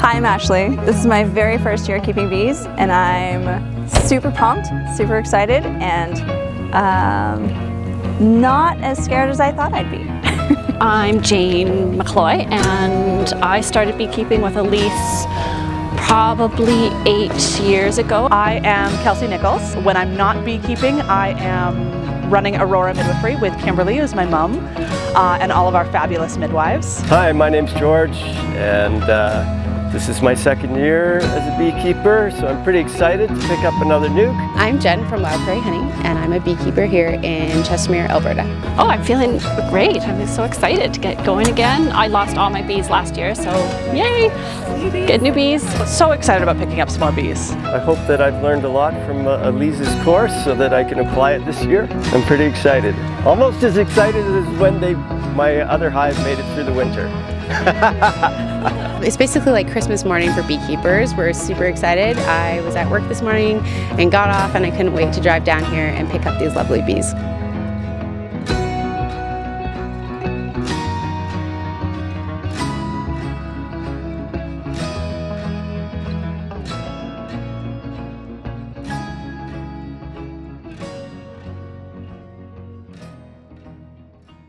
Hi, I'm Ashley. This is my very first year keeping bees, and I'm super pumped, super excited, and not as scared as I thought I'd be. I'm Jane McCloy, and I started beekeeping with Elise probably 8 years ago. I am Kelsey Nichols. When I'm not beekeeping, I am running Aurora Midwifery with Kimberly, who's my mom, and all of our fabulous midwives. Hi, my name's George, and this is my second year as a beekeeper, so I'm pretty excited to pick up another nuke. I'm Jen from Wild Prairie Honey, and I'm a beekeeper here in Chestermere, Alberta. Oh, I'm feeling great. I'm so excited to get going again. I lost all my bees last year, so yay! Get new bees. So excited about picking up some more bees. I hope that I've learned a lot from Elise's course so that I can apply it this year. I'm pretty excited. Almost as excited as when my other hive made it through the winter. It's basically like Christmas morning for beekeepers. We're super excited. I was at work this morning and got off, and I couldn't wait to drive down here and pick up these lovely bees.